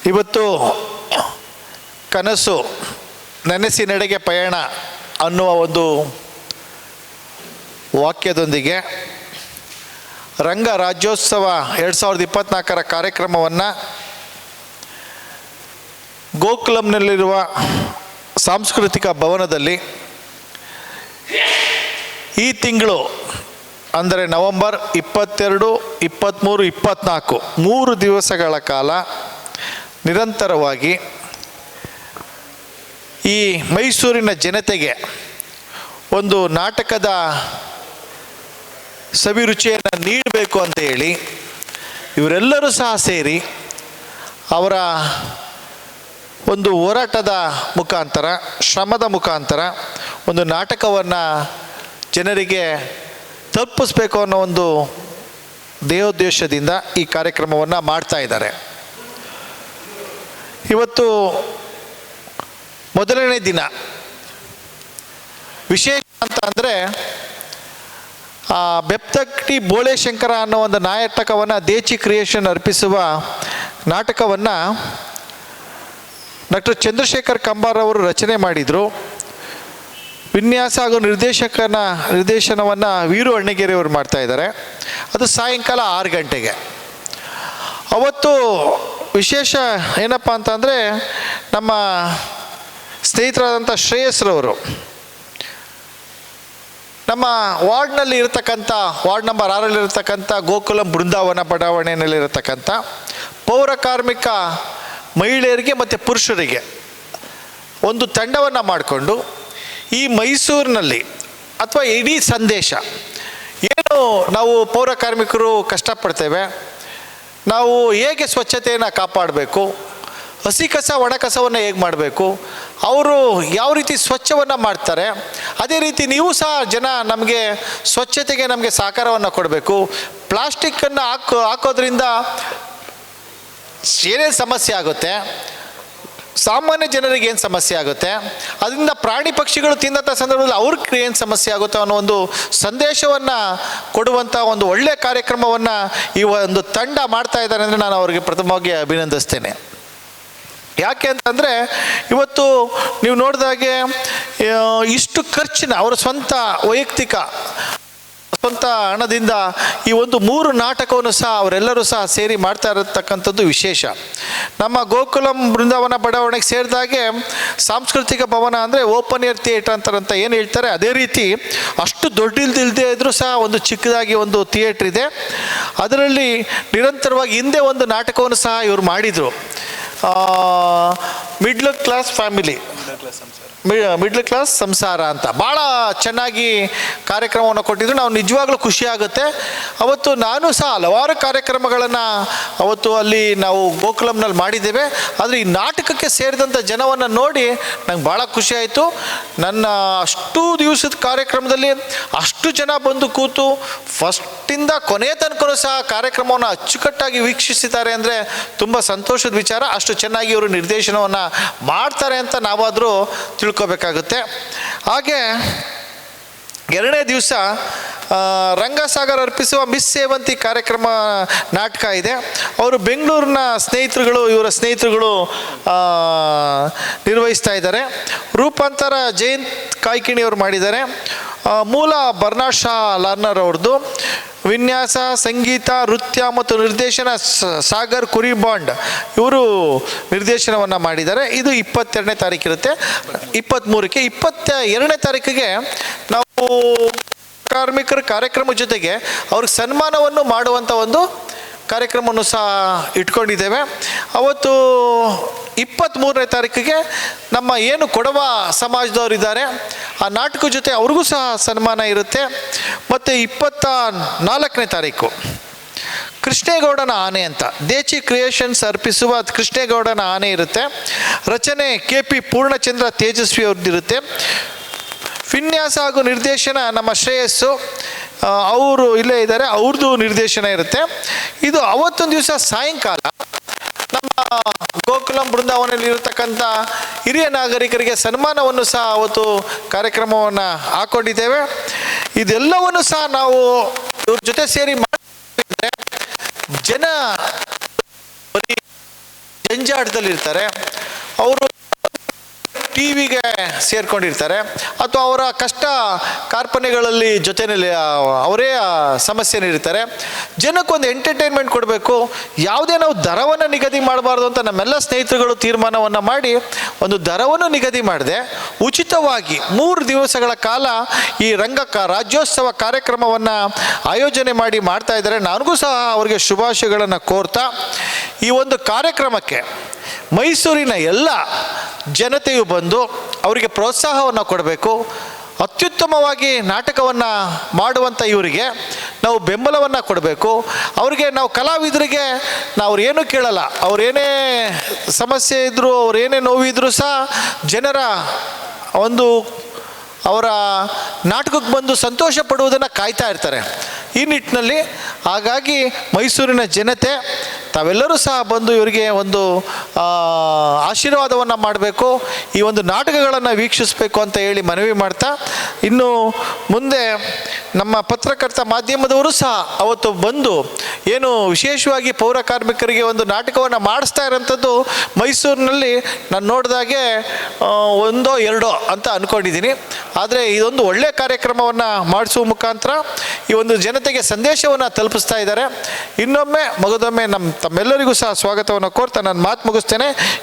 ಇವತ್ತು ಕನಸು ನೆನೆಸಿನೆಡೆಗೆ ಪಯಣ ಅನ್ನುವ ಒಂದು ವಾಕ್ಯದೊಂದಿಗೆ ರಂಗ ರಾಜ್ಯೋತ್ಸವ 2024 ಕಾರ್ಯಕ್ರಮವನ್ನು ಗೋಕುಲಂನಲ್ಲಿರುವ ಸಾಂಸ್ಕೃತಿಕ ಭವನದಲ್ಲಿ ಈ ತಿಂಗಳು ಅಂದರೆ ನವೆಂಬರ್ 22, 23, 24 3 ದಿವಸಗಳ ಕಾಲ ನಿರಂತರವಾಗಿ ಈ ಮೈಸೂರಿನ ಜನತೆಗೆ ಒಂದು ನಾಟಕದ ಸವಿರುಚಿಯನ್ನು ನೀಡಬೇಕು ಅಂತ ಹೇಳಿ ಇವರೆಲ್ಲರೂ ಸಹ ಸೇರಿ ಅವರ ಒಂದು ಹೋರಾಟದ ಮುಖಾಂತರ, ಶ್ರಮದ ಮುಖಾಂತರ ಒಂದು ನಾಟಕವನ್ನು ಜನರಿಗೆ ತಲುಪಿಸ್ಬೇಕು ಅನ್ನೋ ಒಂದು ದೇಹೋದ್ದೇಶದಿಂದ ಈ ಕಾರ್ಯಕ್ರಮವನ್ನು ಮಾಡ್ತಾ ಇದ್ದಾರೆ. ಇವತ್ತು ಮೊದಲನೇ ದಿನ ವಿಶೇಷ ಅಂತ ಅಂದರೆ ಬೆಪ್ತಟ್ಟಿ ಬೋಳೇಶಂಕರ ಅನ್ನೋ ಒಂದು ನಾಟಕವನ್ನು ದೇಚಿ ಕ್ರಿಯೇಷನ್ ಅರ್ಪಿಸುವ ನಾಟಕವನ್ನು ಡಾಕ್ಟರ್ ಚಂದ್ರಶೇಖರ್ ಕಂಬಾರ್ ಅವರು ರಚನೆ ಮಾಡಿದರು. ವಿನ್ಯಾಸ ಹಾಗೂ ನಿರ್ದೇಶನವನ್ನು ವೀರು ಅಣ್ಣಗೆರೆ ಅವರು ಮಾಡ್ತಾ ಇದ್ದಾರೆ. ಅದು ಸಾಯಂಕಾಲ 6 ಗಂಟೆಗೆ. ಅವತ್ತು ವಿಶೇಷ ಏನಪ್ಪ ಅಂತಂದರೆ ನಮ್ಮ ಸ್ನೇಹಿತರಾದಂಥ ಶ್ರೇಯಸ್ರವರು ನಮ್ಮ ವಾರ್ಡ್ನಲ್ಲಿ ಇರತಕ್ಕಂಥ ವಾರ್ಡ್ ನಂಬರ್ 6ರಲ್ಲಿರತಕ್ಕಂಥ ಗೋಕುಲಂ ಬೃಂದಾವನ ಬಡಾವಣೆಯಲ್ಲಿರತಕ್ಕಂಥ ಪೌರ ಕಾರ್ಮಿಕ ಮಹಿಳೆಯರಿಗೆ ಮತ್ತು ಪುರುಷರಿಗೆ ಒಂದು ತಂಡವನ್ನು ಮಾಡಿಕೊಂಡು ಈ ಮೈಸೂರಿನಲ್ಲಿ ಅಥವಾ ಇಡೀ ಸಂದೇಶ ಏನು ನಾವು ಪೌರ ಕಾರ್ಮಿಕರು ಕಷ್ಟಪಡ್ತೇವೆ, ನಾವು ಹೇಗೆ ಸ್ವಚ್ಛತೆಯನ್ನು ಕಾಪಾಡಬೇಕು, ಹಸಿ ಕಸ ಒಣ ಕಸವನ್ನು ಹೇಗೆ ಮಾಡಬೇಕು, ಅವರು ಯಾವ ರೀತಿ ಸ್ವಚ್ಛವನ್ನು ಮಾಡ್ತಾರೆ, ಅದೇ ರೀತಿ ನೀವು ಸಹ ಜನ ನಮಗೆ ಸ್ವಚ್ಛತೆಗೆ ನಮಗೆ ಸಹಕಾರವನ್ನು ಕೊಡಬೇಕು. ಪ್ಲಾಸ್ಟಿಕ್ಕನ್ನು ಹಾಕೋದ್ರಿಂದ ಏನೇನು ಸಮಸ್ಯೆ ಆಗುತ್ತೆ, ಸಾಮಾನ್ಯ ಜನರಿಗೆ ಏನು ಸಮಸ್ಯೆ ಆಗುತ್ತೆ, ಅದರಿಂದ ಪ್ರಾಣಿ ಪಕ್ಷಿಗಳು ತಿನ್ನಂಥ ಸಂದರ್ಭದಲ್ಲಿ ಅವ್ರಿಗೆ ಏನು ಸಮಸ್ಯೆ ಆಗುತ್ತೆ ಅನ್ನೋ ಒಂದು ಸಂದೇಶವನ್ನು ಕೊಡುವಂಥ ಒಂದು ಒಳ್ಳೆಯ ಕಾರ್ಯಕ್ರಮವನ್ನು ಈ ಒಂದು ತಂಡ ಮಾಡ್ತಾ ಇದ್ದಾರೆ ಅಂದರೆ ನಾನು ಅವರಿಗೆ ಪ್ರಥಮವಾಗಿ ಅಭಿನಂದಿಸ್ತೇನೆ. ಯಾಕೆ ಅಂತಂದರೆ ಇವತ್ತು ನೀವು ನೋಡಿದಾಗೆ ಇಷ್ಟು ಖರ್ಚಿನ ಅವರ ಸ್ವಂತ ವೈಯಕ್ತಿಕ ಸ್ವಂತ ಹಣದಿಂದ ಈ ಒಂದು 3 ನಾಟಕವನ್ನು ಸಹ ಅವರೆಲ್ಲರೂ ಸಹ ಸೇರಿ ಮಾಡ್ತಾ ಇರತಕ್ಕಂಥದ್ದು ವಿಶೇಷ. ನಮ್ಮ ಗೋಕುಲಂ ಬೃಂದಾವನ ಬಡಾವಣೆಗೆ ಸೇರಿದಾಗೆ ಸಾಂಸ್ಕೃತಿಕ ಭವನ ಅಂದರೆ ಓಪನ್ ಏರ್ ಥಿಯೇಟರ್ ಅಂತಾರಂತ ಏನು ಹೇಳ್ತಾರೆ, ಅದೇ ರೀತಿ ಅಷ್ಟು ದೊಡ್ಡದಿಲ್ಲದೆ ಇದ್ದರೂ ಸಹ ಒಂದು ಚಿಕ್ಕದಾಗಿ ಒಂದು ಥಿಯೇಟ್ರ್ ಇದೆ. ಅದರಲ್ಲಿ ನಿರಂತರವಾಗಿ ಹಿಂದೆ ಒಂದು ನಾಟಕವನ್ನು ಸಹ ಇವರು ಮಾಡಿದರು. ಮಿಡ್ಲ್ ಕ್ಲಾಸ್ ಸಂಸಾರ ಅಂತ ಭಾಳ ಚೆನ್ನಾಗಿ ಕಾರ್ಯಕ್ರಮವನ್ನು ಕೊಟ್ಟಿದ್ರು. ನಾವು ನಿಜವಾಗ್ಲೂ ಖುಷಿಯಾಗುತ್ತೆ. ಅವತ್ತು ನಾನು ಸಹ ಹಲವಾರು ಕಾರ್ಯಕ್ರಮಗಳನ್ನು ಅವತ್ತು ಅಲ್ಲಿ ನಾವು ಗೋಕುಲಂನಲ್ಲಿ ಮಾಡಿದ್ದೇವೆ. ಆದರೆ ಈ ನಾಟಕಕ್ಕೆ ಸೇರಿದಂಥ ಜನವನ್ನು ನೋಡಿ ನಂಗೆ ಭಾಳ ಖುಷಿಯಾಯಿತು. ನನ್ನ ಅಷ್ಟು ದಿವಸದ ಕಾರ್ಯಕ್ರಮದಲ್ಲಿ ಅಷ್ಟು ಜನ ಬಂದು ಕೂತು ಫಸ್ಟಿಂದ ಕೊನೆಯ ತನಕನೂ ಸಹ ಕಾರ್ಯಕ್ರಮವನ್ನು ಅಚ್ಚುಕಟ್ಟಾಗಿ ವೀಕ್ಷಿಸಿದ್ದಾರೆ ಅಂದರೆ ತುಂಬ ಸಂತೋಷದ ವಿಚಾರ. ಅಷ್ಟು ಚೆನ್ನಾಗಿ ಇವರು ನಿರ್ದೇಶನವನ್ನು ಮಾಡ್ತಾರೆ ಅಂತ ನಾವಾದರೂ ತಿಳ್ಕೊಬೇಕಾಗುತ್ತೆ. ಹಾಗೆ 2ನೇ ದಿವಸ ರಂಗಸಾಗರ್ ಅರ್ಪಿಸುವ ಮಿಸ್ ಸೇವಂತಿ ಕಾರ್ಯಕ್ರಮ ನಾಟಕ ಇದೆ. ಅವರು ಬೆಂಗಳೂರಿನ ಇವರ ಸ್ನೇಹಿತರುಗಳು ನಿರ್ವಹಿಸ್ತಾ ಇದ್ದಾರೆ. ರೂಪಾಂತರ ಜಯಂತ್ ಕಾಯ್ಕಿಣಿಯವರು ಮಾಡಿದ್ದಾರೆ. ಮೂಲ ಬರ್ನಾಡ್ ಶಾ ಲಾರ್ನರ್ ಅವ್ರದ್ದು. ವಿನ್ಯಾಸ, ಸಂಗೀತ, ನೃತ್ಯ ಮತ್ತು ನಿರ್ದೇಶನ ಸಾಗರ್ ಕುರಿಬಾಂಡ್ ಇವರು ನಿರ್ದೇಶನವನ್ನು ಮಾಡಿದ್ದಾರೆ. ಇದು 22ನೇ ತಾರೀಕು ಇರುತ್ತೆ. 23ಕ್ಕೆ 22ನೇ ತಾರೀಕಿಗೆ ನಾವು ಕಾರ್ಮಿಕರ ಕಾರ್ಯಕ್ರಮ ಜೊತೆಗೆ ಅವ್ರಿಗೆ ಸನ್ಮಾನವನ್ನು ಮಾಡುವಂಥ ಒಂದು ಕಾರ್ಯಕ್ರಮವನ್ನು ಸಹ ಇಟ್ಕೊಂಡಿದ್ದೇವೆ. ಅವತ್ತು 23ನೇ ತಾರೀಕಿಗೆ ನಮ್ಮ ಏನು ಕೊಡವ ಸಮಾಜದವರಿದ್ದಾರೆ ಆ ನಾಟಕ ಜೊತೆ ಅವ್ರಿಗೂ ಸಹ ಸನ್ಮಾನ ಇರುತ್ತೆ. ಮತ್ತು 24ನೇ ತಾರೀಕು ಕೃಷ್ಣೇಗೌಡನ ಆನೆ ಅಂತ ದೇಚಿ ಕ್ರಿಯೇಷನ್ಸ್ ಅರ್ಪಿಸುವ ಕೃಷ್ಣೇಗೌಡನ ಆನೆ ಇರುತ್ತೆ. ರಚನೆ KP ಪೂರ್ಣಚಂದ್ರ ತೇಜಸ್ವಿ ಅವ್ರದ್ದಿರುತ್ತೆ. ವಿನ್ಯಾಸ ಹಾಗೂ ನಿರ್ದೇಶನ ನಮ್ಮ ಶ್ರೇಯಸ್ಸು ಅವರು ಇಲ್ಲೇ ಇದ್ದಾರೆ, ಅವ್ರದ್ದು ನಿರ್ದೇಶನ ಇರುತ್ತೆ. ಇದು ಅವತ್ತೊಂದು ದಿವಸ ಸಾಯಂಕಾಲ ನಮ್ಮ ಗೋಕುಲಂ ಬೃಂದಾವನದಲ್ಲಿ ಇರತಕ್ಕಂಥ ಹಿರಿಯ ನಾಗರಿಕರಿಗೆ ಸನ್ಮಾನವನ್ನು ಸಹ ಅವತ್ತು ಕಾರ್ಯಕ್ರಮವನ್ನು ಹಾಕ್ಕೊಂಡಿದ್ದೇವೆ. ಇದೆಲ್ಲವನ್ನು ಸಹ ನಾವು ಇವ್ರ ಜೊತೆ ಸೇರಿ ಮಾಡಿದ್ರೆ ಜನ ಜಂಜಾಟದಲ್ಲಿರ್ತಾರೆ, ಅವರು ಟಿ ವಿಗೆ ಸೇರ್ಕೊಂಡಿರ್ತಾರೆ, ಅಥವಾ ಅವರ ಕಷ್ಟ ಕಾರ್ಪಣ್ಯಗಳಲ್ಲಿ ಜೊತೆಯಲ್ಲಿ ಅವರೇ ಸಮಸ್ಯೆನಿರ್ತಾರೆ. ಜನಕ್ಕೊಂದು ಎಂಟರ್ಟೈನ್ಮೆಂಟ್ ಕೊಡಬೇಕು, ಯಾವುದೇ ನಾವು ದರವನ್ನು ನಿಗದಿ ಮಾಡಬಾರ್ದು ಅಂತ ನಮ್ಮೆಲ್ಲ ಸ್ನೇಹಿತರುಗಳು ತೀರ್ಮಾನವನ್ನು ಮಾಡಿ ಒಂದು ದರವನ್ನು ನಿಗದಿ ಮಾಡಿದೆ ಉಚಿತವಾಗಿ 3 ದಿವಸಗಳ ಕಾಲ ಈ ರಾಜ್ಯೋತ್ಸವ ಕಾರ್ಯಕ್ರಮವನ್ನು ಆಯೋಜನೆ ಮಾಡಿ ಮಾಡ್ತಾ ಇದ್ದಾರೆ. ನನಗೂ ಸಹ ಅವರಿಗೆ ಶುಭಾಶಯಗಳನ್ನು ಕೋರ್ತಾ ಈ ಒಂದು ಕಾರ್ಯಕ್ರಮಕ್ಕೆ ಮೈಸೂರಿನ ಎಲ್ಲ ಜನತೆಯು ಬಂದು ಅವರಿಗೆ ಪ್ರೋತ್ಸಾಹವನ್ನು ಕೊಡಬೇಕು. ಅತ್ಯುತ್ತಮವಾಗಿ ನಾಟಕವನ್ನು ಮಾಡುವಂಥ ಇವರಿಗೆ ನಾವು ಬೆಂಬಲವನ್ನು ಕೊಡಬೇಕು. ಅವರಿಗೆ ನಾವು ಕಲಾವಿದರಿಗೆ ನಾವು ಏನೂ ಕೇಳಲ್ಲ, ಅವರೇನೇ ಸಮಸ್ಯೆ ಇದ್ದರೂ ಅವರೇನೇ ನೋವಿದ್ರೂ ಸಹ ಜನರ ಒಂದು ಅವರ ನಾಟಕಕ್ಕೆ ಬಂದು ಸಂತೋಷ ಪಡುವುದನ್ನು ಕಾಯ್ತಾ ಇರ್ತಾರೆ. ಈ ನಿಟ್ಟಿನಲ್ಲಿ ಹಾಗಾಗಿ ಮೈಸೂರಿನ ಜನತೆ ತಾವೆಲ್ಲರೂ ಸಹ ಬಂದು ಇವರಿಗೆ ಒಂದು ಆಶೀರ್ವಾದವನ್ನು ಮಾಡಬೇಕು, ಈ ಒಂದು ನಾಟಕಗಳನ್ನು ವೀಕ್ಷಿಸಬೇಕು ಅಂತ ಹೇಳಿ ಮನವಿ ಮಾಡ್ತಾ, ಇನ್ನು ಮುಂದೆ ನಮ್ಮ ಪತ್ರಕರ್ತ ಮಾಧ್ಯಮದವರು ಸಹ ಅವತ್ತು ಬಂದು ಏನು ವಿಶೇಷವಾಗಿ ಪೌರ ಕಾರ್ಮಿಕರಿಗೆ ಒಂದು ನಾಟಕವನ್ನು ಮಾಡಿಸ್ತಾ ಇರೋಂಥದ್ದು ಮೈಸೂರಿನಲ್ಲಿ ನಾನು ನೋಡಿದಾಗೆ 1-2 ಅಂತ ಅಂದ್ಕೊಂಡಿದ್ದೀನಿ. ಆದರೆ ಇದೊಂದು ಒಳ್ಳೆಯ ಕಾರ್ಯಕ್ರಮವನ್ನು ಮಾಡಿಸುವ ಮುಖಾಂತರ ಈ ಒಂದು ಜನತೆಗೆ ಸಂದೇಶವನ್ನು ತಲುಪಿಸ್ತಾ ಇದ್ದಾರೆ. ಇನ್ನೊಮ್ಮೆ ಮಗದೊಮ್ಮೆ ತಮ್ಮೆಲ್ಲರಿಗೂ ಸಹ ಸ್ವಾಗತವನ್ನು ಕೋರ್ತಾ ನಾನು ಮಾತು ಮುಗಿಸ್ತೇನೆ.